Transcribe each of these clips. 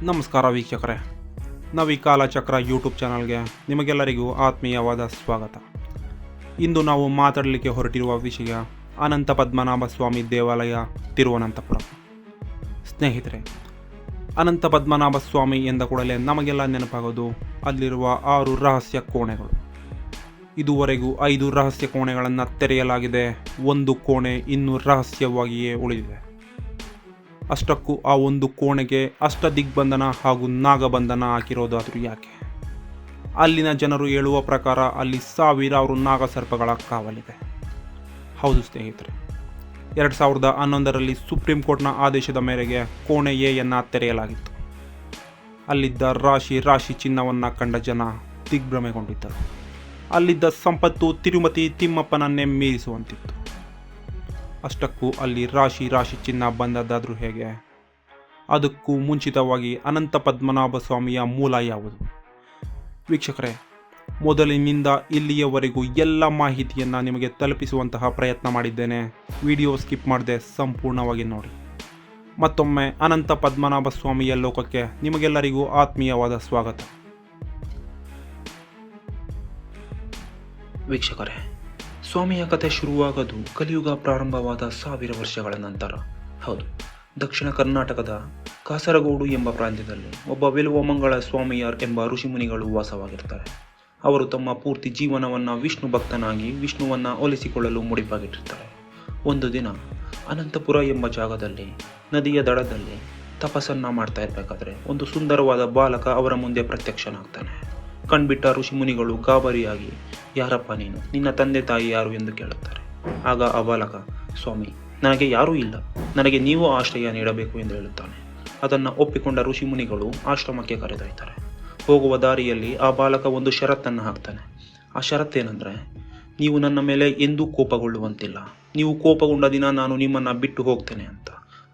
ನಮಸ್ಕಾರ ವೀಕ್ಷಕರೇ, ನಾವು ಕಾಲಚಕ್ರ ಯೂಟ್ಯೂಬ್ ಚಾನಲ್ಗೆ ನಿಮಗೆಲ್ಲರಿಗೂ ಆತ್ಮೀಯವಾದ ಸ್ವಾಗತ. ಇಂದು ನಾವು ಮಾತಾಡಲಿಕ್ಕೆ ಹೊರಟಿರುವ ವಿಷಯ ಅನಂತ ಪದ್ಮನಾಭ ಸ್ವಾಮಿ ದೇವಾಲಯ, ತಿರುವನಂತಪುರ. ಸ್ನೇಹಿತರೆ, ಅನಂತ ಪದ್ಮನಾಭ ಸ್ವಾಮಿ ಎಂದ ಕೂಡಲೇ ನಮಗೆಲ್ಲ ನೆನಪಾಗೋದು ಅಲ್ಲಿರುವ 6 ರಹಸ್ಯ ಕೋಣೆಗಳು. ಇದುವರೆಗೂ 5 ರಹಸ್ಯ ಕೋಣೆಗಳನ್ನು ತೆರೆಯಲಾಗಿದೆ. 1 ಕೋಣೆ ಇನ್ನೂ ರಹಸ್ಯವಾಗಿಯೇ ಉಳಿದಿದೆ. ಅಷ್ಟಕ್ಕೂ ಆ ಒಂದು ಕೋಣೆಗೆ ಅಷ್ಟದಿಗ್ಬಂಧನ ಹಾಗೂ ನಾಗಬಂಧನ ಹಾಕಿರೋದಾದರೂ ಯಾಕೆ? ಅಲ್ಲಿನ ಜನರು ಹೇಳುವ ಪ್ರಕಾರ ಅಲ್ಲಿ ಸಾವಿರಾರು ನಾಗಸರ್ಪಗಳ ಕಾವಲಿದೆ. ಹೌದು ಸ್ನೇಹಿತರೆ, 2011ರಲ್ಲಿ ಸುಪ್ರೀಂ ಕೋರ್ಟ್ನ ಆದೇಶದ ಮೇರೆಗೆ ಕೋಣೆ ಎಯನ್ನು ತೆರೆಯಲಾಗಿತ್ತು. ಅಲ್ಲಿದ್ದ ರಾಶಿ ಚಿನ್ನವನ್ನು ಕಂಡ ಜನ ದಿಗ್ಭ್ರಮೆಗೊಂಡಿದ್ದರು. ಅಲ್ಲಿದ್ದ ಸಂಪತ್ತು ತಿರುಮತಿ ತಿಮ್ಮಪ್ಪನನ್ನೇ ಮೀರಿಸುವಂತಿತ್ತು. ಅಷ್ಟಕ್ಕೂ ಅಲ್ಲಿ ರಾಶಿ ಚಿನ್ನ ಬಂದದ್ದಾದರೂ ಹೇಗೆ? ಅದಕ್ಕೂ ಮುಂಚಿತವಾಗಿ ಅನಂತ ಪದ್ಮನಾಭ ಸ್ವಾಮಿಯ ಮೂಲ ಯಾವುದು? ವೀಕ್ಷಕರೇ, ಮೊದಲಿನಿಂದ ಇಲ್ಲಿಯವರೆಗೂ ಎಲ್ಲ ಮಾಹಿತಿಯನ್ನು ನಿಮಗೆ ತಲುಪಿಸುವಂತಹ ಪ್ರಯತ್ನ ಮಾಡಿದ್ದೇನೆ. ವಿಡಿಯೋ ಸ್ಕಿಪ್ ಮಾಡದೆ ಸಂಪೂರ್ಣವಾಗಿ ನೋಡಿ. ಮತ್ತೊಮ್ಮೆ ಅನಂತ ಪದ್ಮನಾಭ ಸ್ವಾಮಿಯ ಲೋಕಕ್ಕೆ ನಿಮಗೆಲ್ಲರಿಗೂ ಆತ್ಮೀಯವಾದ ಸ್ವಾಗತ. ವೀಕ್ಷಕರೇ, ಸ್ವಾಮಿಯ ಕಥೆ ಶುರುವಾಗೋದು ಕಲಿಯುಗ ಪ್ರಾರಂಭವಾದ 1000 ವರ್ಷಗಳ ನಂತರ. ಹೌದು, ದಕ್ಷಿಣ ಕರ್ನಾಟಕದ ಕಾಸರಗೋಡು ಎಂಬ ಪ್ರಾಂತ್ಯದಲ್ಲಿ ಒಬ್ಬ ವೆಲುವಮಂಗಳ ಸ್ವಾಮಿಯಾರ್ ಎಂಬ ಋಷಿಮುನಿಗಳು ವಾಸವಾಗಿರ್ತಾರೆ. ಅವರು ತಮ್ಮ ಪೂರ್ತಿ ಜೀವನವನ್ನು ವಿಷ್ಣು ಭಕ್ತನಾಗಿ ವಿಷ್ಣುವನ್ನು ಒಲಿಸಿಕೊಳ್ಳಲು ಮುಡಿಪಾಗಿಟ್ಟಿರ್ತಾರೆ. ಒಂದು ದಿನ ಅನಂತಪುರ ಎಂಬ ಜಾಗದಲ್ಲಿ ನದಿಯ ದಡದಲ್ಲಿ ತಪಸ್ಸನ್ನು ಮಾಡ್ತಾ ಇರಬೇಕಾದ್ರೆ ಒಂದು ಸುಂದರವಾದ ಬಾಲಕ ಅವರ ಮುಂದೆ ಪ್ರತ್ಯಕ್ಷನಾಗ್ತಾನೆ. ಕಣ್ಬಿಟ್ಟ ಋಷಿಮುನಿಗಳು ಗಾಬರಿಯಾಗಿ, ಯಾರಪ್ಪ ನೀನು, ನಿನ್ನ ತಂದೆ ತಾಯಿ ಯಾರು ಎಂದು ಕೇಳುತ್ತಾರೆ. ಆಗ ಆ ಬಾಲಕ, ಸ್ವಾಮಿ, ನನಗೆ ಯಾರೂ ಇಲ್ಲ, ನನಗೆ ನೀವು ಆಶ್ರಯ ನೀಡಬೇಕು ಎಂದು ಹೇಳುತ್ತಾನೆ. ಅದನ್ನು ಒಪ್ಪಿಕೊಂಡ ಋಷಿಮುನಿಗಳು ಆಶ್ರಮಕ್ಕೆ ಕರೆದೊಯ್ತಾರೆ. ಹೋಗುವ ದಾರಿಯಲ್ಲಿ ಆ ಬಾಲಕ ಒಂದು ಷರತ್ತನ್ನು ಹಾಕ್ತಾನೆ. ಆ ಷರತ್ತೇನೆಂದರೆ, ನೀವು ನನ್ನ ಮೇಲೆ ಎಂದೂ ಕೋಪಗೊಳ್ಳುವಂತಿಲ್ಲ, ನೀವು ಕೋಪಗೊಂಡ ದಿನ ನಾನು ನಿಮ್ಮನ್ನು ಬಿಟ್ಟು ಹೋಗ್ತೇನೆ ಅಂತ.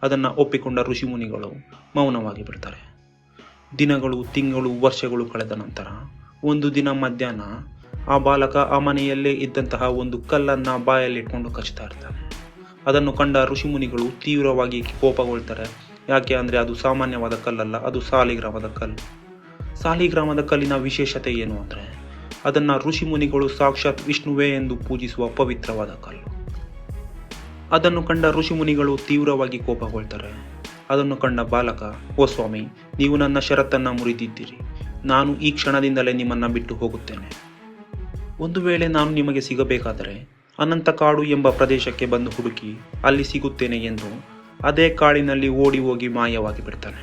ಅದನ್ನು ಒಪ್ಪಿಕೊಂಡ ಋಷಿಮುನಿಗಳು ಮೌನವಾಗಿ ಬಿಡ್ತಾರೆ. ದಿನಗಳು, ತಿಂಗಳು, ವರ್ಷಗಳು ಕಳೆದ ನಂತರ ಒಂದು ದಿನ ಮಧ್ಯಾಹ್ನ ಆ ಬಾಲಕ ಆ ಮನೆಯಲ್ಲೇ ಇದ್ದಂತಹ ಒಂದು ಕಲ್ಲನ್ನು ಬಾಯಲ್ಲಿಟ್ಕೊಂಡು ಕಚ್ತಾ ಇರ್ತಾನೆ. ಅದನ್ನು ಕಂಡ ಋಷಿಮುನಿಗಳು ತೀವ್ರವಾಗಿ ಕೋಪಗೊಳ್ತಾರೆ. ಯಾಕೆ ಅಂದರೆ ಅದು ಸಾಮಾನ್ಯವಾದ ಕಲ್ಲಲ್ಲ, ಅದು ಸಾಲಿಗ್ರಾಮದ ಕಲ್ಲು. ಸಾಲಿಗ್ರಾಮದ ಕಲ್ಲಿನ ವಿಶೇಷತೆ ಏನು ಅಂದರೆ, ಅದನ್ನು ಋಷಿಮುನಿಗಳು ಸಾಕ್ಷಾತ್ ವಿಷ್ಣುವೇ ಎಂದು ಪೂಜಿಸುವ ಪವಿತ್ರವಾದ ಕಲ್ಲು. ಅದನ್ನು ಕಂಡ ಋಷಿಮುನಿಗಳು ತೀವ್ರವಾಗಿ ಕೋಪಗೊಳ್ತಾರೆ. ಅದನ್ನು ಕಂಡ ಬಾಲಕ, ಓ ಸ್ವಾಮಿ, ನೀವು ನನ್ನ ಷರತ್ತನ್ನು ಮುರಿದಿದ್ದೀರಿ, ನಾನು ಈ ಕ್ಷಣದಿಂದಲೇ ನಿಮ್ಮನ್ನು ಬಿಟ್ಟು ಹೋಗುತ್ತೇನೆ. ಒಂದು ವೇಳೆ ನಾನು ನಿಮಗೆ ಸಿಗಬೇಕಾದರೆ ಅನಂತ ಕಾಡು ಎಂಬ ಪ್ರದೇಶಕ್ಕೆ ಬಂದು ಹುಡುಕಿ ಅಲ್ಲಿ ಸಿಗುತ್ತೇನೆ ಎಂದು ಅದೇ ಕಾಡಿನಲ್ಲಿ ಓಡಿ ಹೋಗಿ ಮಾಯವಾಗಿ ಬಿಡ್ತಾನೆ.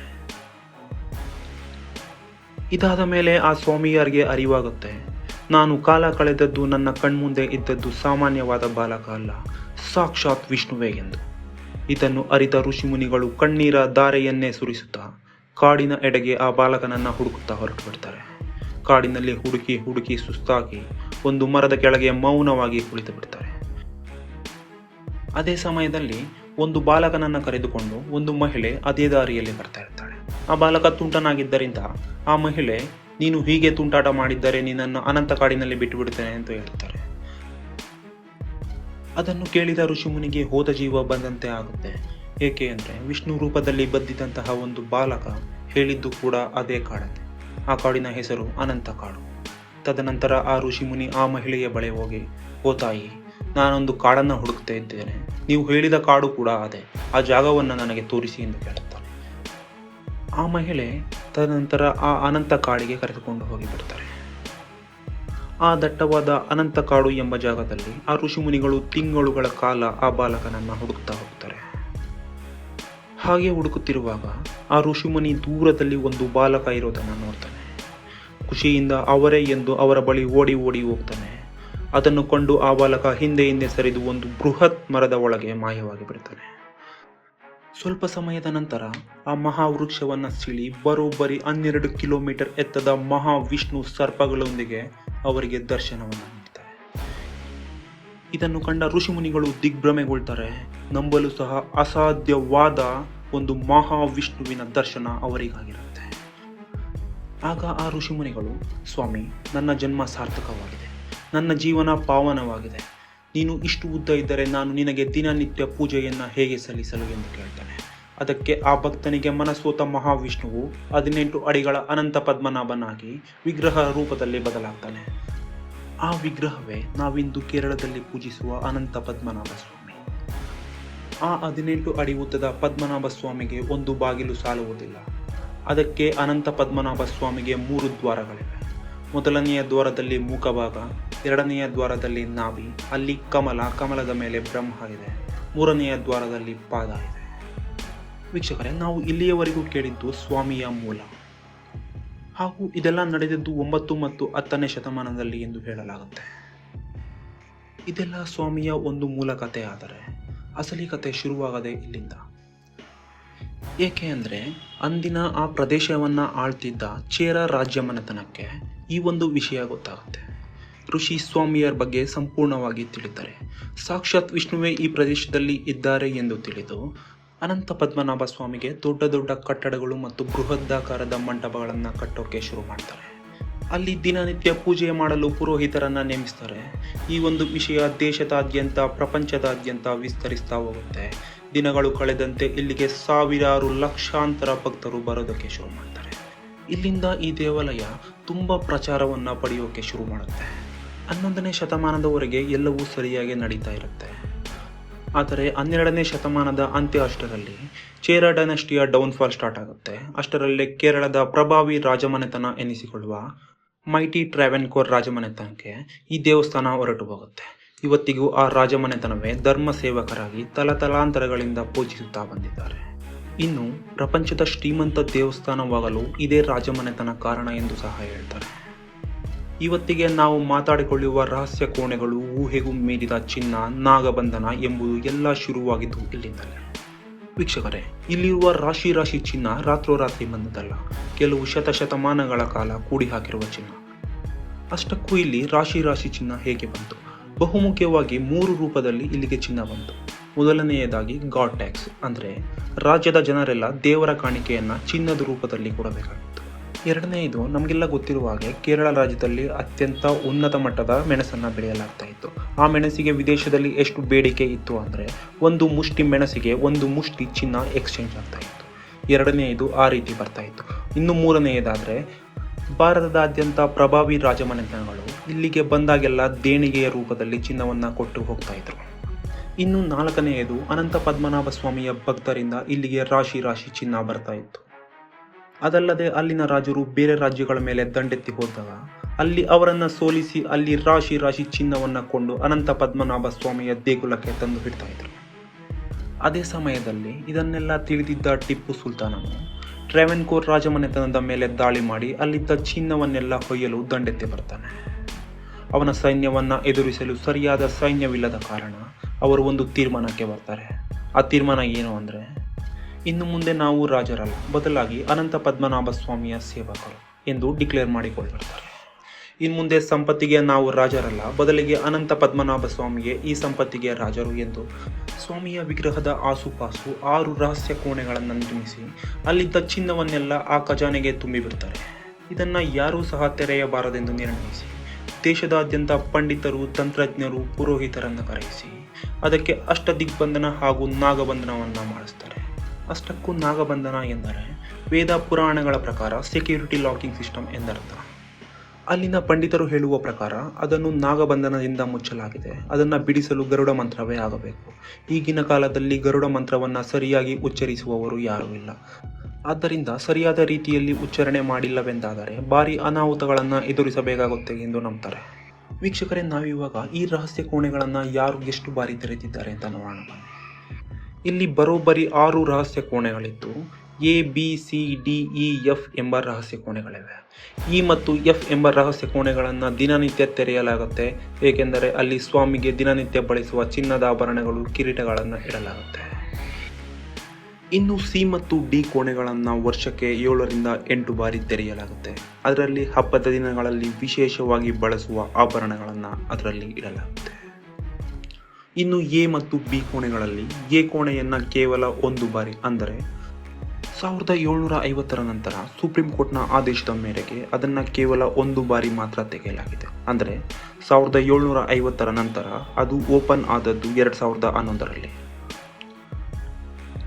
ಇದಾದ ಮೇಲೆ ಆ ಸ್ವಾಮಿಯಾರಿಗೆ ಅರಿವಾಗುತ್ತೆ, ನಾನು ಕಾಲ ಕಳೆದದ್ದು ನನ್ನ ಕಣ್ಮುಂದೆ ಇದ್ದದ್ದು ಸಾಮಾನ್ಯವಾದ ಬಾಲಕ ಅಲ್ಲ, ಸಾಕ್ಷಾತ್ ವಿಷ್ಣುವೇ ಎಂದು. ಇದನ್ನು ಅರಿತ ಋಷಿಮುನಿಗಳು ಕಣ್ಣೀರ ಧಾರೆಯನ್ನೇ ಸುರಿಸುತ್ತಾ ಕಾಡಿನ ಎಡೆಗೆ ಆ ಬಾಲಕನನ್ನು ಹುಡುಕುತ್ತಾ ಹೊರಟು ಬಿಡ್ತಾರೆ. ಕಾಡಿನಲ್ಲಿ ಹುಡುಕಿ ಸುಸ್ತಾಗಿ ಒಂದು ಮರದ ಕೆಳಗೆ ಮೌನವಾಗಿ ಕುಳಿತು ಬಿಡ್ತಾರೆ. ಅದೇ ಸಮಯದಲ್ಲಿ ಒಂದು ಬಾಲಕನನ್ನು ಕರೆದುಕೊಂಡು ಒಂದು ಮಹಿಳೆ ಅದೇ ದಾರಿಯಲ್ಲಿ ಬರ್ತಾ ಇರ್ತಾಳೆ. ಆ ಬಾಲಕ ತುಂಟನಾಗಿದ್ದರಿಂದ ಆ ಮಹಿಳೆ, ನೀನು ಹೀಗೆ ತುಂಟಾಟ ಮಾಡಿದ್ದರೆ ನಿನ್ನನ್ನು ಅನಂತ ಕಾಡಿನಲ್ಲಿ ಬಿಟ್ಟು ಬಿಡುತ್ತೇನೆ ಅಂತ ಹೇಳ್ತಾರೆ. ಅದನ್ನು ಕೇಳಿದ ಋಷಿಮುನಿಗೆ ಹೋದ ಜೀವ ಬಂದಂತೆ ಆಗುತ್ತೆ. ಏಕೆ ಅಂದರೆ ವಿಷ್ಣು ರೂಪದಲ್ಲಿ ಬದ್ದಿದ್ದಂತಹ ಒಂದು ಬಾಲಕ ಹೇಳಿದ್ದು ಕೂಡ ಅದೇ ಕಾಡಂತೆ. ಆ ಕಾಡಿನ ಹೆಸರು ಅನಂತ ಕಾಡು. ತದನಂತರ ಆ ಋಷಿಮುನಿ ಆ ಮಹಿಳೆಯ ಬಳಿ ಹೋಗಿ, ಓ ತಾಯಿ, ನಾನೊಂದು ಕಾಡನ್ನು ಹುಡುಕ್ತಾ ಇದ್ದೇನೆ, ನೀವು ಹೇಳಿದ ಕಾಡು ಕೂಡ ಅದೇ, ಆ ಜಾಗವನ್ನು ನನಗೆ ತೋರಿಸಿ ಎಂದು ಕೇಳುತ್ತಾನೆ. ಆ ಮಹಿಳೆ ತದನಂತರ ಆ ಅನಂತ ಕಾಡಿಗೆ ಕರೆದುಕೊಂಡು ಹೋಗಿಬಿಡ್ತಾರೆ. ಆ ದಟ್ಟವಾದ ಅನಂತ ಕಾಡು ಎಂಬ ಜಾಗದಲ್ಲಿ ಆ ಋಷಿಮುನಿಗಳು ತಿಂಗಳುಗಳ ಕಾಲ ಆ ಬಾಲಕನನ್ನು ಹುಡುಕ್ತಾ ಹೋಗ್ತಾರೆ. ಹಾಗೆ ಹುಡುಕುತ್ತಿರುವಾಗ ಆ ಋಷಿಮುನಿ ದೂರದಲ್ಲಿ ಒಂದು ಬಾಲಕ ಇರೋದನ್ನು ನೋಡ್ತಾನೆ. ಖುಷಿಯಿಂದ ಅವರೇ ಎಂದು ಅವರ ಬಳಿ ಓಡಿ ಹೋಗ್ತಾನೆ. ಅದನ್ನು ಕಂಡು ಆ ಬಾಲಕ ಹಿಂದೆ ಸರಿದು ಒಂದು ಬೃಹತ್ ಮರದ ಒಳಗೆ ಮಾಯವಾಗಿ ಬಿಡ್ತಾನೆ. ಸ್ವಲ್ಪ ಸಮಯದ ನಂತರ ಆ ಮಹಾವೃಕ್ಷವನ್ನು ಸೀಳಿ ಬರೋಬ್ಬರಿ 12 ಕಿಲೋಮೀಟರ್ ಎತ್ತದ ಮಹಾವಿಷ್ಣು ಸರ್ಪಗಳೊಂದಿಗೆ ಅವರಿಗೆ ದರ್ಶನವನ್ನು ನೀಡ್ತಾರೆ. ಇದನ್ನು ಕಂಡ ಋಷಿಮುನಿಗಳು ದಿಗ್ಭ್ರಮೆಗೊಳ್ತಾರೆ. ನಂಬಲು ಸಹ ಅಸಾಧ್ಯವಾದ ಒಂದು ಮಹಾವಿಷ್ಣುವಿನ ದರ್ಶನ ಅವರಿಗಾಗಿರುತ್ತೆ. ಆಗ ಆ ಋಷಿಮುನಿಗಳು, ಸ್ವಾಮಿ, ನನ್ನ ಜನ್ಮ ಸಾರ್ಥಕವಾಗಿದೆ, ನನ್ನ ಜೀವನ ಪಾವನವಾಗಿದೆ, ನೀನು ಇಷ್ಟು ಉದ್ದ ಇದ್ದರೆ ನಾನು ನಿನಗೆ ದಿನನಿತ್ಯ ಪೂಜೆಯನ್ನು ಹೇಗೆ ಸಲ್ಲಿಸಲು ಎಂದು ಕೇಳ್ತಾನೆ. ಅದಕ್ಕೆ ಆ ಭಕ್ತನಿಗೆ ಮನಸೋತ ಮಹಾವಿಷ್ಣುವು 18 ಅಡಿಗಳ ಅನಂತ ಪದ್ಮನಾಭನಾಗಿ ವಿಗ್ರಹ ರೂಪದಲ್ಲಿ ಬದಲಾಗ್ತಾನೆ. ಆ ವಿಗ್ರಹವೇ ನಾವಿಂದು ಕೇರಳದಲ್ಲಿ ಪೂಜಿಸುವ ಅನಂತ ಪದ್ಮನಾಭ ಸ್ವಾಮಿ. ಆ 18 ಅಡಿ ಉದ್ದದ ಪದ್ಮನಾಭ ಸ್ವಾಮಿಗೆ ಒಂದು ಬಾಗಿಲು ಸಾಲುವುದಿಲ್ಲ. ಅದಕ್ಕೆ ಅನಂತ ಪದ್ಮನಾಭ ಸ್ವಾಮಿಗೆ 3 ದ್ವಾರಗಳಿವೆ. ಮೊದಲನೆಯ ದ್ವಾರದಲ್ಲಿ ಮುಖಭಾಗ, ಎರಡನೆಯ ದ್ವಾರದಲ್ಲಿ ನಾಭಿ, ಅಲ್ಲಿ ಕಮಲದ ಮೇಲೆ ಬ್ರಹ್ಮ ಇದೆ. ಮೂರನೆಯ ದ್ವಾರದಲ್ಲಿ ಪಾದ ಇದೆ. ವೀಕ್ಷಕರೇ, ನಾವು ಇಲ್ಲಿಯವರೆಗೂ ಕೇಳಿದ್ದು ಸ್ವಾಮಿಯ ಮೂಲ, ಹಾಗೂ ಇದೆಲ್ಲ ನಡೆದಿದ್ದು 9 ಮತ್ತು 10ನೇ ಶತಮಾನದಲ್ಲಿ ಎಂದು ಹೇಳಲಾಗುತ್ತೆ. ಇದೆಲ್ಲ ಸ್ವಾಮಿಯ ಒಂದು ಮೂಲ ಕಥೆ. ಆದರೆ ಅಸಲಿ ಕಥೆ ಶುರುವಾಗದೆ ಇಲ್ಲಿಂದ. ಏಕೆ ಅಂದರೆ ಅಂದಿನ ಆ ಪ್ರದೇಶವನ್ನು ಆಳ್ತಿದ್ದ ಚೇರ ರಾಜ್ಯ ಮನೆತನಕ್ಕೆ ಈ ಒಂದು ವಿಷಯ ಗೊತ್ತಾಗುತ್ತೆ. ಋಷಿ ಸ್ವಾಮಿಯರ ಬಗ್ಗೆ ಸಂಪೂರ್ಣವಾಗಿ ತಿಳಿತಾರೆ. ಸಾಕ್ಷಾತ್ ವಿಷ್ಣುವೇ ಈ ಪ್ರದೇಶದಲ್ಲಿ ಇದ್ದಾರೆ ಎಂದು ತಿಳಿದು ಅನಂತ ಪದ್ಮನಾಭ ಸ್ವಾಮಿಗೆ ದೊಡ್ಡ ದೊಡ್ಡ ಕಟ್ಟಡಗಳು ಮತ್ತು ಬೃಹದಾಕಾರದ ಮಂಟಪಗಳನ್ನು ಕಟ್ಟೋಕೆ ಶುರು ಮಾಡ್ತಾರೆ. ಅಲ್ಲಿ ದಿನನಿತ್ಯ ಪೂಜೆ ಮಾಡಲು ಪುರೋಹಿತರನ್ನು ನೇಮಿಸ್ತಾರೆ. ಈ ಒಂದು ವಿಷಯ ದೇಶದಾದ್ಯಂತ, ಪ್ರಪಂಚದಾದ್ಯಂತ ವಿಸ್ತರಿಸ್ತಾ ಹೋಗುತ್ತೆ. ದಿನಗಳು ಕಳೆದಂತೆ ಇಲ್ಲಿಗೆ ಸಾವಿರಾರು ಲಕ್ಷಾಂತರ ಭಕ್ತರು ಬರೋದಕ್ಕೆ ಶುರು ಮಾಡ್ತಾರೆ. ಇಲ್ಲಿಂದ ಈ ದೇವಾಲಯ ತುಂಬ ಪ್ರಚಾರವನ್ನು ಪಡೆಯೋಕೆ ಶುರು ಮಾಡುತ್ತೆ. 11ನೇ ಶತಮಾನದವರೆಗೆ ಎಲ್ಲವೂ ಸರಿಯಾಗಿ ನಡೀತಾ ಇರುತ್ತೆ. ಆದರೆ 12ನೇ ಶತಮಾನದ ಅಂತ್ಯ ಅಷ್ಟರಲ್ಲಿ ಚೇರ ಡೈನಸ್ಟಿಯ ಡೌನ್ಫಾಲ್ ಸ್ಟಾರ್ಟ್ ಆಗುತ್ತೆ. ಅಷ್ಟರಲ್ಲೇ ಕೇರಳದ ಪ್ರಭಾವಿ ರಾಜಮನೆತನ ಎನಿಸಿಕೊಳ್ಳುವ ಮೈಟಿ ಟ್ರಾವೆನ್ಕೋರ್ ರಾಜಮನೆತನಕ್ಕೆ ಈ ದೇವಸ್ಥಾನ ಹೊರಟು ಹೋಗುತ್ತೆ. ಇವತ್ತಿಗೂ ಆ ರಾಜಮನೆತನವೇ ಧರ್ಮ ಸೇವಕರಾಗಿ ತಲತಲಾಂತರಗಳಿಂದ ಪೂಜಿಸುತ್ತಾ ಬಂದಿದ್ದಾರೆ. ಇನ್ನು ಪ್ರಪಂಚದ ಶ್ರೀಮಂತ ದೇವಸ್ಥಾನವಾಗಲು ಇದೇ ರಾಜಮನೆತನ ಕಾರಣ ಎಂದು ಸಹ ಹೇಳ್ತಾರೆ. ಇವತ್ತಿಗೆ ನಾವು ಮಾತಾಡಿಕೊಳ್ಳುವ ರಹಸ್ಯ ಕೋಣೆಗಳು, ಊಹೆಗೂ ಮೀರಿದ ಚಿನ್ನ, ನಾಗಬಂಧನ ಎಂಬುದು ಎಲ್ಲ ಶುರುವಾಗಿದ್ದು ಇಲ್ಲಿಂದಲೇ. ವೀಕ್ಷಕರೇ, ಇಲ್ಲಿರುವ ರಾಶಿ ರಾಶಿ ಚಿನ್ನ ರಾತ್ರೋರಾತ್ರಿ ಬಂದದಲ್ಲ, ಕೆಲವು ಶತಮಾನಗಳ ಕಾಲ ಕೂಡಿ ಹಾಕಿರುವ ಚಿನ್ನ. ಅಷ್ಟಕ್ಕೂ ಇಲ್ಲಿ ರಾಶಿ ರಾಶಿ ಚಿನ್ನ ಹೇಗೆ ಬಂತು? ಬಹುಮುಖ್ಯವಾಗಿ 3 ರೂಪದಲ್ಲಿ ಇಲ್ಲಿಗೆ ಚಿನ್ನ ಬಂತು. ಮೊದಲನೆಯದಾಗಿ ಗಾಡ್ ಟ್ಯಾಕ್ಸ್, ಅಂದರೆ ರಾಜ್ಯದ ಜನರೆಲ್ಲ ದೇವರ ಕಾಣಿಕೆಯನ್ನು ಚಿನ್ನದ ರೂಪದಲ್ಲಿ ಕೊಡಬೇಕಾಗಿತ್ತು. ಎರಡನೆಯದು ನಮಗೆಲ್ಲ ಗೊತ್ತಿರುವ ಹಾಗೆ ಕೇರಳ ರಾಜ್ಯದಲ್ಲಿ ಅತ್ಯಂತ ಉನ್ನತ ಮಟ್ಟದ ಮೆಣಸನ್ನು ಬೆಳೆಯಲಾಗ್ತಾ ಇತ್ತು. ಆ ಮೆಣಸಿಗೆ ವಿದೇಶದಲ್ಲಿ ಎಷ್ಟು ಬೇಡಿಕೆ ಇತ್ತು ಅಂದರೆ 1 ಮುಷ್ಟಿ ಮೆಣಸಿಗೆ 1 ಮುಷ್ಟಿ ಚಿನ್ನ ಎಕ್ಸ್ಚೇಂಜ್ ಆಗ್ತಾ ಇತ್ತು. ಎರಡನೆಯದು ಆ ರೀತಿ ಬರ್ತಾ ಇತ್ತು. ಇನ್ನು ಮೂರನೆಯದಾದರೆ ಭಾರತದಾದ್ಯಂತ ಪ್ರಭಾವಿ ರಾಜಮನೆತನಗಳು ಇಲ್ಲಿಗೆ ಬಂದಾಗೆಲ್ಲ ದೇಣಿಗೆಯ ರೂಪದಲ್ಲಿ ಚಿನ್ನವನ್ನು ಕೊಟ್ಟು ಹೋಗ್ತಾ ಇದ್ರು. ಇನ್ನು 4ನೆಯದು ಅನಂತ ಪದ್ಮನಾಭ ಸ್ವಾಮಿಯ ಭಕ್ತರಿಂದ ಇಲ್ಲಿಗೆ ರಾಶಿ ರಾಶಿ ಚಿನ್ನ ಬರ್ತಾ ಇತ್ತು. ಅದಲ್ಲದೆ ಅಲ್ಲಿನ ರಾಜರು ಬೇರೆ ರಾಜ್ಯಗಳ ಮೇಲೆ ದಂಡೆತ್ತಿ ಹೋದಾಗ ಅಲ್ಲಿ ಅವರನ್ನು ಸೋಲಿಸಿ ಅಲ್ಲಿ ರಾಶಿ ರಾಶಿ ಚಿನ್ನವನ್ನು ಕೊಂಡು ಅನಂತ ಪದ್ಮನಾಭ ಸ್ವಾಮಿಯ ದೇಗುಲಕ್ಕೆ ತಂದು ಬಿಡ್ತಾ ಇದ್ರು. ಅದೇ ಸಮಯದಲ್ಲಿ ಇದನ್ನೆಲ್ಲ ತಿಳಿದಿದ್ದ ಟಿಪ್ಪು ಸುಲ್ತಾನನು ಟ್ರಾವೆನ್ಕೋರ್ ರಾಜಮನೆತನದ ಮೇಲೆ ದಾಳಿ ಮಾಡಿ ಅಲ್ಲಿದ್ದ ಚಿನ್ನವನ್ನೆಲ್ಲ ಹೊಯ್ಯಲು ದಂಡೆತ್ತಿ ಬರ್ತಾನೆ. ಅವನ ಸೈನ್ಯವನ್ನು ಎದುರಿಸಲು ಸರಿಯಾದ ಸೈನ್ಯವಿಲ್ಲದ ಕಾರಣ ಅವರು ಒಂದು ತೀರ್ಮಾನಕ್ಕೆ ಬರ್ತಾರೆ. ಆ ತೀರ್ಮಾನ ಏನು ಅಂದರೆ, ಇನ್ನು ಮುಂದೆ ನಾವು ರಾಜರಲ್ಲ, ಬದಲಾಗಿ ಅನಂತ ಪದ್ಮನಾಭ ಸ್ವಾಮಿಯ ಸೇವಕರು ಎಂದು ಡಿಕ್ಲೇರ್ ಮಾಡಿಕೊಂಡಿರ್ತಾರೆ. ಇನ್ನು ಮುಂದೆ ಸಂಪತ್ತಿಗೆ ನಾವು ರಾಜರಲ್ಲ, ಬದಲಿಗೆ ಅನಂತ ಪದ್ಮನಾಭ ಸ್ವಾಮಿಗೆ ಈ ಸಂಪತ್ತಿಗೆ ರಾಜರು ಎಂದು ಸ್ವಾಮಿಯ ವಿಗ್ರಹದ ಆಸುಪಾಸು 6 ರಹಸ್ಯ ಕೋಣೆಗಳನ್ನು ನಿರ್ಮಿಸಿ ಅಲ್ಲಿದ್ದ ಚಿನ್ನವನ್ನೆಲ್ಲ ಆ ಖಜಾನೆಗೆ ತುಂಬಿಬಿಡ್ತಾರೆ. ಇದನ್ನು ಯಾರೂ ಸಹ ತೆರೆಯಬಾರದೆಂದು ನಿರ್ಣಯಿಸಿ ದೇಶದಾದ್ಯಂತ ಪಂಡಿತರು, ತಂತ್ರಜ್ಞರು, ಪುರೋಹಿತರನ್ನು ಕರೆಯಿಸಿ ಅದಕ್ಕೆ ಅಷ್ಟದಿಗ್ಬಂಧನ ಹಾಗೂ ನಾಗಬಂಧನವನ್ನು ಮಾಡಿಸ್ತಾರೆ. ಅಷ್ಟಕ್ಕೂ ನಾಗಬಂಧನ ಎಂದರೆ ವೇದ ಪುರಾಣಗಳ ಪ್ರಕಾರ ಸೆಕ್ಯೂರಿಟಿ ಲಾಕಿಂಗ್ ಸಿಸ್ಟಮ್ ಎಂದರ್ಥ. ಅಲ್ಲಿನ ಪಂಡಿತರು ಹೇಳುವ ಪ್ರಕಾರ ಅದನ್ನು ನಾಗಬಂಧನದಿಂದ ಮುಚ್ಚಲಾಗಿದೆ. ಅದನ್ನು ಬಿಡಿಸಲು ಗರುಡ ಮಂತ್ರವೇ ಆಗಬೇಕು. ಈಗಿನ ಕಾಲದಲ್ಲಿ ಗರುಡ ಮಂತ್ರವನ್ನು ಸರಿಯಾಗಿ ಉಚ್ಚರಿಸುವವರು ಯಾರೂ ಇಲ್ಲ. ಆದ್ದರಿಂದ ಸರಿಯಾದ ರೀತಿಯಲ್ಲಿ ಉಚ್ಚಾರಣೆ ಮಾಡಿಲ್ಲವೆಂದಾದರೆ ಭಾರಿ ಅನಾಹುತಗಳನ್ನು ಎದುರಿಸಬೇಕಾಗುತ್ತೆ ಎಂದು ನಂಬ್ತಾರೆ. ವೀಕ್ಷಕರೇ, ನಾವಿವಾಗ ಈ ರಹಸ್ಯ ಕೋಣೆಗಳನ್ನು ಯಾರು ಎಷ್ಟು ಬಾರಿ ತೆರೆದಿದ್ದಾರೆ ಅಂತ ನೋಡೋಣ. ಇಲ್ಲಿ ಬರೋಬ್ಬರಿ 6 ರಹಸ್ಯ ಕೋಣೆಗಳಿದ್ದು A, B, C, D, E, F ಎಂಬ ರಹಸ್ಯ ಕೋಣೆಗಳಿವೆ. ಇ ಮತ್ತು ಎಫ್ ಎಂಬ ರಹಸ್ಯ ಕೋಣೆಗಳನ್ನು ದಿನನಿತ್ಯ ತೆರೆಯಲಾಗುತ್ತೆ, ಏಕೆಂದರೆ ಅಲ್ಲಿ ಸ್ವಾಮಿಗೆ ದಿನನಿತ್ಯ ಬಳಸುವ ಚಿನ್ನದ ಆಭರಣಗಳು, ಕಿರೀಟಗಳನ್ನು ಇಡಲಾಗುತ್ತೆ. ಇನ್ನು ಸಿ ಮತ್ತು ಡಿ ಕೋಣೆಗಳನ್ನು ವರ್ಷಕ್ಕೆ 7 ರಿಂದ 8 ಬಾರಿ ತೆರೆಯಲಾಗುತ್ತೆ. ಅದರಲ್ಲಿ ಹಬ್ಬದ ದಿನಗಳಲ್ಲಿ ವಿಶೇಷವಾಗಿ ಬಳಸುವ ಆಭರಣಗಳನ್ನು ಅದರಲ್ಲಿ ಇಡಲಾಗುತ್ತೆ. ಇನ್ನು ಎ ಮತ್ತು ಬಿ ಕೋಣೆಗಳಲ್ಲಿ ಎ ಕೋಣೆಯನ್ನು ಕೇವಲ 1 ಬಾರಿ, ಅಂದರೆ 1750ರ ನಂತರ ಸುಪ್ರೀಂ ಕೋರ್ಟ್ನ ಆದೇಶದ ಮೇರೆಗೆ ಅದನ್ನು ಕೇವಲ 1 ಬಾರಿ ಮಾತ್ರ ತೆಗೆಯಲಾಗಿದೆ. ಅಂದರೆ 1750ರ ನಂತರ ಅದು ಓಪನ್ ಆದದ್ದು 2011ರಲ್ಲಿ.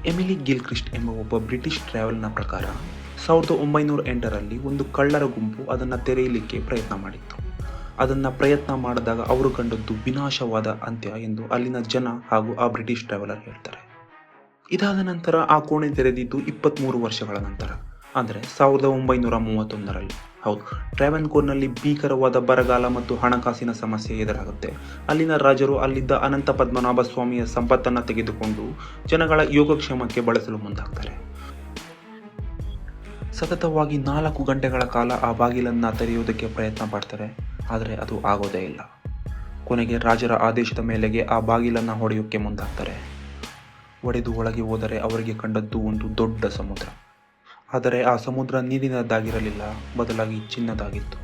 ಎಮಿಲಿ ಗಿಲ್ಕ್ರಿಸ್ಟ್ ಎಂಬ ಒಬ್ಬ ಬ್ರಿಟಿಷ್ ಟ್ರಾವೆಲ್ನ ಪ್ರಕಾರ 1908ರಲ್ಲಿ ಒಂದು ಕಳ್ಳರ ಗುಂಪು ಅದನ್ನು ತೆರೆಯಲಿಕ್ಕೆ ಪ್ರಯತ್ನ ಮಾಡಿತ್ತು. ಅದನ್ನು ಪ್ರಯತ್ನ ಮಾಡಿದಾಗ ಅವರು ಕಂಡದ್ದು ವಿನಾಶವಾದ ಅಂತ್ಯ ಎಂದು ಅಲ್ಲಿನ ಜನ ಹಾಗೂ ಆ ಬ್ರಿಟಿಷ್ ಟ್ರಾವೆಲರ್ ಹೇಳ್ತಾರೆ. ಇದಾದ ನಂತರ ಆ ಕೋಣೆ ತೆರೆದಿದ್ದು 23 ವರ್ಷಗಳ ನಂತರ, ಅಂದರೆ 1931ರಲ್ಲಿ. ಹೌದು, ಟ್ರಾವೆನ್ಕೋರ್ನಲ್ಲಿ ಭೀಕರವಾದ ಬರಗಾಲ ಮತ್ತು ಹಣಕಾಸಿನ ಸಮಸ್ಯೆ ಎದುರಾಗುತ್ತೆ. ಅಲ್ಲಿನ ರಾಜರು ಅಲ್ಲಿದ್ದ ಅನಂತ ಪದ್ಮನಾಭ ಸ್ವಾಮಿಯ ಸಂಪತ್ತನ್ನು ತೆಗೆದುಕೊಂಡು ಜನಗಳ ಯೋಗಕ್ಷೇಮಕ್ಕೆ ಬಳಸಲು ಮುಂದಾಗ್ತಾರೆ. ಸತತವಾಗಿ 4 ಗಂಟೆಗಳ ಕಾಲ ಆ ಬಾಗಿಲನ್ನು ತೆರೆಯುವುದಕ್ಕೆ ಪ್ರಯತ್ನ ಪಡ್ತಾರೆ, ಆದರೆ ಅದು ಆಗೋದೇ ಇಲ್ಲ. ಕೊನೆಗೆ ರಾಜರ ಆದೇಶದ ಮೇಲೆಗೆ ಆ ಬಾಗಿಲನ್ನು ಹೊಡೆಯೋಕ್ಕೆ ಮುಂದಾಗ್ತಾರೆ. ಒಡೆದು ಒಳಗೆ ಹೋದರೆ ಅವರಿಗೆ ಕಂಡದ್ದು ಒಂದು ದೊಡ್ಡ ಸಮುದ್ರ. ಆದರೆ ಆ ಸಮುದ್ರ ನೀರಿನದ್ದಾಗಿರಲಿಲ್ಲ, ಬದಲಾಗಿ ಚಿನ್ನದಾಗಿತ್ತು.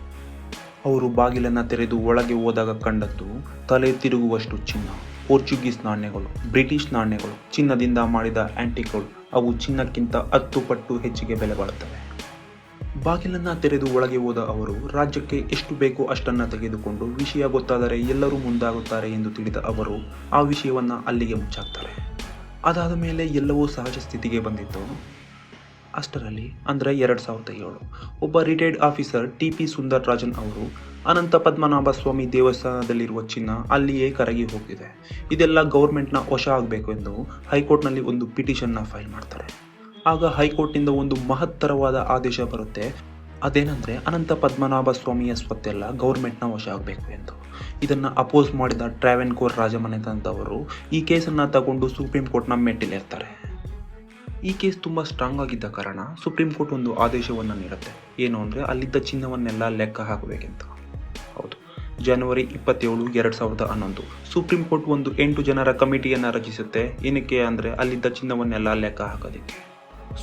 ಅವರು ಬಾಗಿಲನ್ನು ತೆರೆದು ಒಳಗೆ ಹೋದಾಗ ಕಂಡದ್ದು ತಲೆ ತಿರುಗುವಷ್ಟು ಚಿನ್ನ, ಪೋರ್ಚುಗೀಸ್ ನಾಣ್ಯಗಳು, ಬ್ರಿಟಿಷ್ ನಾಣ್ಯಗಳು, ಚಿನ್ನದಿಂದ ಮಾಡಿದ ಆಂಟಿಕ್ಗಳು. ಅವು ಚಿನ್ನಕ್ಕಿಂತ 10 ಪಟ್ಟು ಹೆಚ್ಚಿಗೆ ಬೆಲೆ ಬಾಳುತ್ತವೆ. ಬಾಗಿಲನ್ನು ತೆರೆದು ಒಳಗೆ ಹೋದ ಅವರು ರಾಜ್ಯಕ್ಕೆ ಎಷ್ಟು ಬೇಕೋ ಅಷ್ಟನ್ನು ತೆಗೆದುಕೊಂಡು ವಿಷಯ ಗೊತ್ತಾದರೆ ಎಲ್ಲರೂ ಮುಂದಾಗುತ್ತಾರೆ ಎಂದು ತಿಳಿದ ಅವರು ಆ ವಿಷಯವನ್ನು ಅಲ್ಲಿಗೆ ಮುಚ್ಚಾಕ್ತಾರೆ. ಅದಾದ ಮೇಲೆ ಎಲ್ಲವೂ ಸಹಜ ಸ್ಥಿತಿಗೆ ಬಂದಿತ್ತು. ಅಷ್ಟರಲ್ಲಿ ಅಂದರೆ 2007 ಒಬ್ಬ ರಿಟೈರ್ಡ್ ಆಫೀಸರ್ TP ಸುಂದರರಾಜನ್ ಅವರು ಅನಂತ ಪದ್ಮನಾಭ ಸ್ವಾಮಿ ದೇವಸ್ಥಾನದಲ್ಲಿರುವ ಚಿನ್ನ ಅಲ್ಲಿಯೇ ಕರಗಿ ಹೋಗಿದೆ, ಇದೆಲ್ಲ ಗೌರ್ಮೆಂಟ್ನ ವಶ ಆಗಬೇಕು ಎಂದು ಹೈಕೋರ್ಟ್ನಲ್ಲಿ ಒಂದು ಪಿಟಿಷನ್ನ ಫೈಲ್ ಮಾಡ್ತಾರೆ. ಆಗ ಹೈಕೋರ್ಟ್ನಿಂದ ಒಂದು ಮಹತ್ತರವಾದ ಆದೇಶ ಬರುತ್ತೆ. ಅದೇನೆಂದರೆ ಅನಂತ ಪದ್ಮನಾಭ ಸ್ವಾಮಿಯ ಸ್ವತ್ತೆಲ್ಲ ಗೌರ್ಮೆಂಟ್ನ ವಶ ಆಗಬೇಕು ಎಂದು. ಇದನ್ನು ಅಪೋಸ್ ಮಾಡಿದ ಟ್ರಾವೆನ್ಕೋರ್ ರಾಜಮನೆತನದವರು ಈ ಕೇಸನ್ನು ತಗೊಂಡು ಸುಪ್ರೀಂ ಕೋರ್ಟ್ನ ಮೆಟ್ಟಿಲೇರ್ತಾರೆ. ಈ ಕೇಸ್ ತುಂಬ ಸ್ಟ್ರಾಂಗ್ ಆಗಿದ್ದ ಕಾರಣ ಸುಪ್ರೀಂ ಕೋರ್ಟ್ ಒಂದು ಆದೇಶವನ್ನು ನೀಡುತ್ತೆ. ಏನು ಅಂದರೆ ಅಲ್ಲಿದ್ದ ಚಿನ್ನವನ್ನೆಲ್ಲ ಲೆಕ್ಕ ಹಾಕಬೇಕೆಂತ. ಹೌದು, ಜನವರಿ 27, 2011 ಸುಪ್ರೀಂ ಕೋರ್ಟ್ ಒಂದು 8 ಜನರ ಕಮಿಟಿಯನ್ನು ರಚಿಸುತ್ತೆ. ಏನಕ್ಕೆ ಅಂದರೆ ಅಲ್ಲಿದ್ದ ಚಿನ್ನವನ್ನೆಲ್ಲ ಲೆಕ್ಕ ಹಾಕೋದಕ್ಕೆ.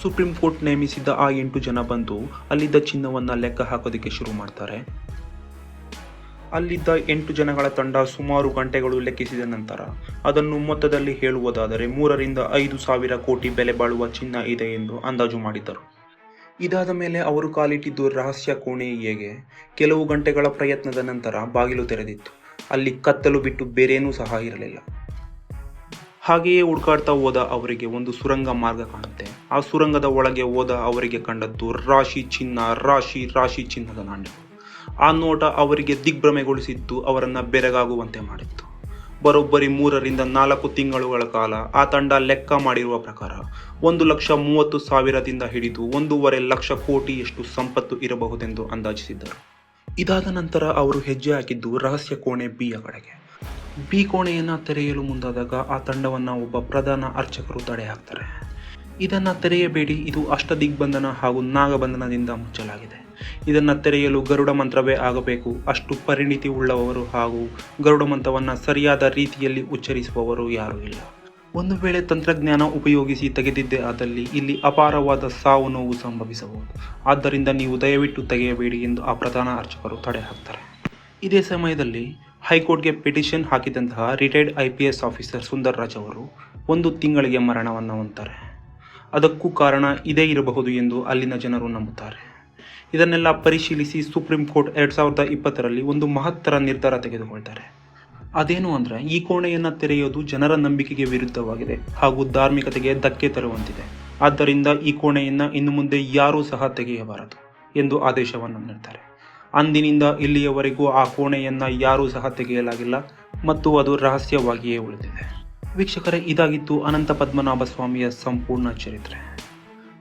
ಸುಪ್ರೀಂ ಕೋರ್ಟ್ ನೇಮಿಸಿದ್ದ ಆ 8 ಜನ ಬಂದು ಅಲ್ಲಿದ್ದ ಚಿನ್ನವನ್ನು ಲೆಕ್ಕ ಹಾಕೋದಕ್ಕೆ ಶುರು ಮಾಡ್ತಾರೆ. ಅಲ್ಲಿದ್ದ 8 ಜನಗಳ ತಂಡ ಸುಮಾರು ಗಂಟೆಗಳು ಲೆಕ್ಕಿಸಿದ ನಂತರ ಅದನ್ನು ಮೊತ್ತದಲ್ಲಿ ಹೇಳುವುದಾದರೆ 3 ರಿಂದ 5 ಸಾವಿರ ಕೋಟಿ ಬೆಲೆ ಬಾಳುವ ಚಿನ್ನ ಇದೆ ಎಂದು ಅಂದಾಜು ಮಾಡಿದ್ದರು. ಇದಾದ ಮೇಲೆ ಅವರು ಕಾಲಿಟ್ಟಿದ್ದು ರಹಸ್ಯ ಕೋಣೆಯೇಗೆ. ಕೆಲವು ಗಂಟೆಗಳ ಪ್ರಯತ್ನದ ನಂತರ ಬಾಗಿಲು ತೆರೆದಿತ್ತು. ಅಲ್ಲಿ ಕತ್ತಲು ಬಿಟ್ಟು ಬೇರೇನೂ ಸಹ ಇರಲಿಲ್ಲ. ಹಾಗೆಯೇ ಹುಡುಕಾಡ್ತಾ ಹೋದ ಅವರಿಗೆ ಒಂದು ಸುರಂಗ ಮಾರ್ಗ ಕಾಣುತ್ತೆ. ಆ ಸುರಂಗದ ಒಳಗೆ ಹೋದ ಅವರಿಗೆ ಕಂಡದ್ದು ರಾಶಿ ಚಿನ್ನ, ರಾಶಿ ಚಿನ್ನದ ನಾಣ್ಯಗಳು. ಆ ನೋಟ ಅವರಿಗೆ ದಿಗ್ಭ್ರಮೆಗೊಳಿಸಿದ್ದು, ಅವರನ್ನು ಬೆರಗಾಗುವಂತೆ ಮಾಡಿತ್ತು. ಬರೋಬ್ಬರಿ 3 ರಿಂದ 4 ತಿಂಗಳುಗಳ ಕಾಲ ಆ ತಂಡ ಲೆಕ್ಕ ಮಾಡಿರುವ ಪ್ರಕಾರ 1,30,000ದಿಂದ ಹಿಡಿದು 1.5 ಲಕ್ಷ ಕೋಟಿಯಷ್ಟು ಸಂಪತ್ತು ಇರಬಹುದೆಂದು ಅಂದಾಜಿಸಿದ್ದರು. ಇದಾದ ನಂತರ ಅವರು ಹೆಜ್ಜೆ ಹಾಕಿದ್ದು ರಹಸ್ಯ ಕೋಣೆ ಬಿಯ ಕಡೆಗೆ. ಬಿ ಕೋಣೆಯನ್ನು ತೆರೆಯಲು ಮುಂದಾದಾಗ ಆ ತಂಡವನ್ನು ಒಬ್ಬ ಪ್ರಧಾನ ಅರ್ಚಕರು ತಡೆ ಹಾಕ್ತಾರೆ. ಇದನ್ನು ತೆರೆಯಬೇಡಿ, ಇದು ಅಷ್ಟದಿಗ್ಬಂಧನ ಹಾಗೂ ನಾಗಬಂಧನದಿಂದ ಮುಚ್ಚಲಾಗಿದೆ. ಇದನ್ನು ತೆರೆಯಲು ಗರುಡ ಮಂತ್ರವೇ ಆಗಬೇಕು. ಅಷ್ಟು ಪರಿಣಿತಿ ಉಳ್ಳವರು ಹಾಗೂ ಗರುಡ ಮಂತ್ರವನ್ನು ಸರಿಯಾದ ರೀತಿಯಲ್ಲಿ ಉಚ್ಚರಿಸುವವರು ಯಾರೂ ಇಲ್ಲ. ಒಂದು ವೇಳೆ ತಂತ್ರಜ್ಞಾನ ಉಪಯೋಗಿಸಿ ತೆಗೆದಿದ್ದೇ ಆದಲ್ಲಿ ಇಲ್ಲಿ ಅಪಾರವಾದ ಸಾವು ನೋವು ಸಂಭವಿಸಬಹುದು. ಆದ್ದರಿಂದ ನೀವು ದಯವಿಟ್ಟು ತೆಗೆಯಬೇಡಿ ಎಂದು ಆ ಪ್ರಧಾನ ಅರ್ಚಕರು ತಡೆ ಹಾಕ್ತಾರೆ. ಇದೇ ಸಮಯದಲ್ಲಿ ಹೈಕೋರ್ಟ್ಗೆ ಪಿಟಿಷನ್ ಹಾಕಿದಂತಹ ರಿಟೈರ್ಡ್ IPS ಆಫೀಸರ್ ಸುಂದರರಾಜ್ ಅವರು 1 ತಿಂಗಳಿಗೆ ಮರಣವನ್ನು ಹೊಂದ್ತಾರೆ. ಅದಕ್ಕೂ ಕಾರಣ ಇದೇ ಇರಬಹುದು ಎಂದು ಅಲ್ಲಿನ ಜನರು ನಂಬುತ್ತಾರೆ. ಇದನ್ನೆಲ್ಲ ಪರಿಶೀಲಿಸಿ ಸುಪ್ರೀಂ ಕೋರ್ಟ್ 2020ರಲ್ಲಿ ಒಂದು ಮಹತ್ತರ ನಿರ್ಧಾರ ತೆಗೆದುಕೊಳ್ತಾರೆ. ಅದೇನು ಅಂದರೆ ಈ ಕೋಣೆಯನ್ನು ತೆರೆಯೋದು ಜನರ ನಂಬಿಕೆಗೆ ವಿರುದ್ಧವಾಗಿದೆ ಹಾಗೂ ಧಾರ್ಮಿಕತೆಗೆ ಧಕ್ಕೆ ತರುವಂತಿದೆ. ಆದ್ದರಿಂದ ಈ ಕೋಣೆಯನ್ನು ಇನ್ನು ಮುಂದೆ ಯಾರೂ ಸಹ ತೆಗೆಯಬಾರದು ಎಂದು ಆದೇಶವನ್ನು ನೀಡ್ತಾರೆ. ಅಂದಿನಿಂದ ಇಲ್ಲಿಯವರೆಗೂ ಆ ಕೋಣೆಯನ್ನು ಯಾರೂ ಸಹ ತೆಗೆಯಲಾಗಿಲ್ಲ ಮತ್ತು ಅದು ರಹಸ್ಯವಾಗಿಯೇ ಉಳಿದಿದೆ. ವೀಕ್ಷಕರೇ, ಇದಾಗಿತ್ತು ಅನಂತ ಪದ್ಮನಾಭ ಸ್ವಾಮಿಯ ಸಂಪೂರ್ಣ ಚರಿತ್ರೆ.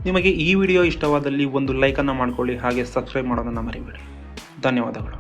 ನಿಮಗೆ ಈ ವಿಡಿಯೋ ಇಷ್ಟವಾದಲ್ಲಿ ಒಂದು ಲೈಕನ್ನು ಮಾಡಿಕೊಳ್ಳಿ, ಹಾಗೆ ಸಬ್ಸ್ಕ್ರೈಬ್ ಮಾಡೋದನ್ನು ಮರಿಬೇಡಿ. ಧನ್ಯವಾದಗಳು.